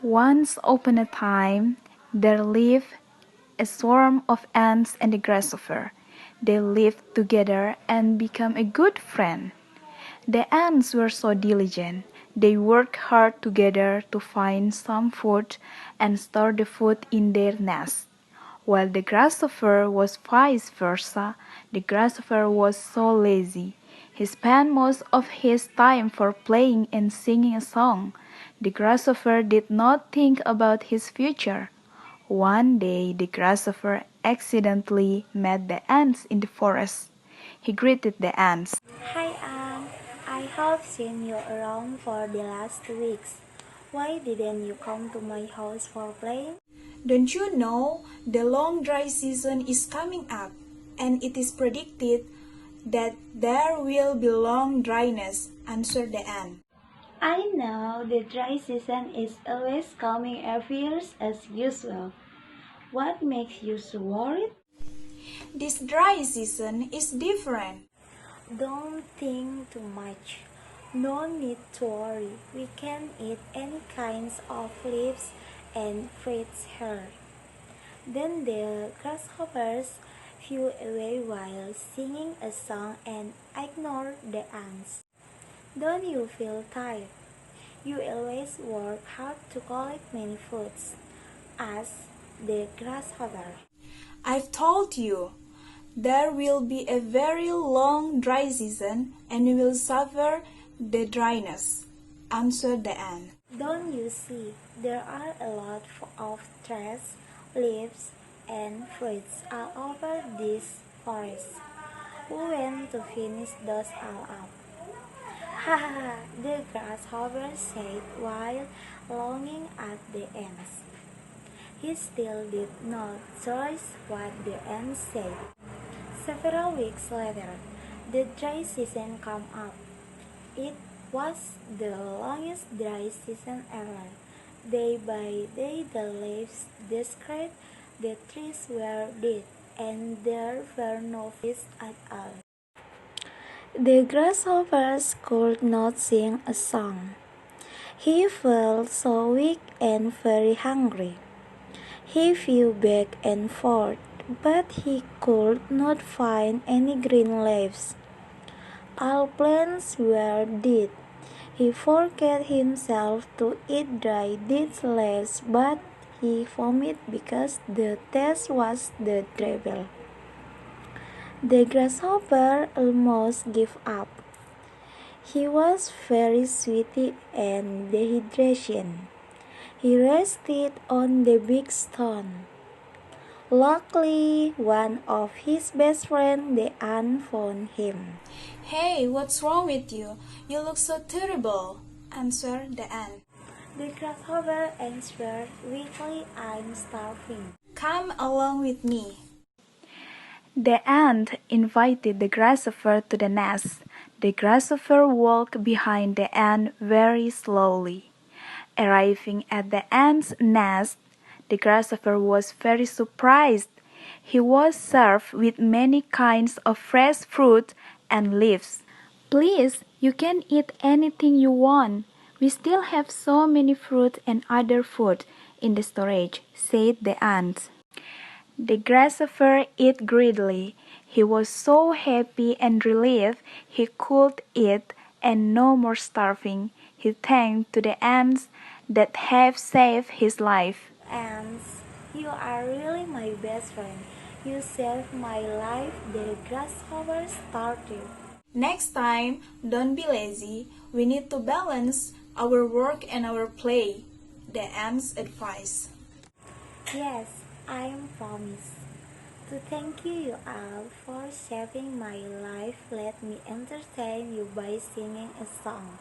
Once upon a time, there lived a swarm of ants and a grasshopper. They lived together and became a good friend. The ants were so diligent. They worked hard together to find some food and store the food in their nest. While the grasshopper was vice versa, the grasshopper was so lazy. He spent most of his time for playing and singing a song. The grasshopper did not think about his future. One day the grasshopper accidentally met the ants in the forest. He greeted the ants. Hi Anne, I have seen you around for the last 2 weeks. Why didn't you come to my house for playing? Don't you know the long dry season is coming up, and it is predicted that there will be long dryness, answered the ant. I know the dry season is always coming every year as usual. What makes you so worried? This dry season is different. Don't think too much. No need to worry. We can eat any kinds of leaves and fruits here. Then the grasshoppers flew away while singing a song and ignored the ants. Don't you feel tired? You always work hard to collect many fruits, asked the grasshopper. I've told you, there will be a very long dry season and you will suffer the dryness, answered the ant. Don't you see, there are a lot of trees, leaves, and fruits all over this forest. Who went to finish those all up? Ha ha ha, the grasshopper said while looking at the ants. He still did not choose what the ants said. Several weeks later, the dry season came up. It was the longest dry season ever. Day by day the leaves disappeared, the trees were dead, and there were no fish at all. The grasshoppers could not sing a song. He felt so weak and very hungry. He flew back and forth, but he could not find any green leaves. All plants were dead. He forced himself to eat dry dead leaves, but he vomited because the taste was terrible. The grasshopper almost gave up. He was very sweaty and dehydrated. He rested on the big stone. Luckily, one of his best friends, the ant, found him. Hey, what's wrong with you? You look so terrible, answered the ant. The grasshopper answered weakly, I'm starving. Come along with me. The ant invited the grasshopper to the nest. The grasshopper walked behind the ant very slowly. Arriving at the ant's nest, the grasshopper was very surprised. He was served with many kinds of fresh fruit and leaves. Please, you can eat anything you want. We still have so many fruit and other food in the storage, said the ant. The grasshopper ate greedily. He was so happy and relieved he could eat and no more starving. He thanked to the ants that have saved his life. Ants, you are really my best friend. You saved my life, the grasshopper started. Next time, don't be lazy. We need to balance our work and our play, the ants advised. Yes, I promise. To thank you all for saving my life, let me entertain you by singing a song,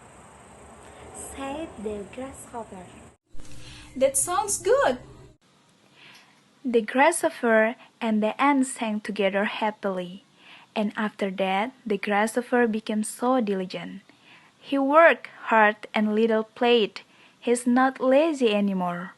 said the grasshopper. That sounds good. The grasshopper and the ant sang together happily, and after that the grasshopper became so diligent. He worked hard and little played. He's not lazy anymore.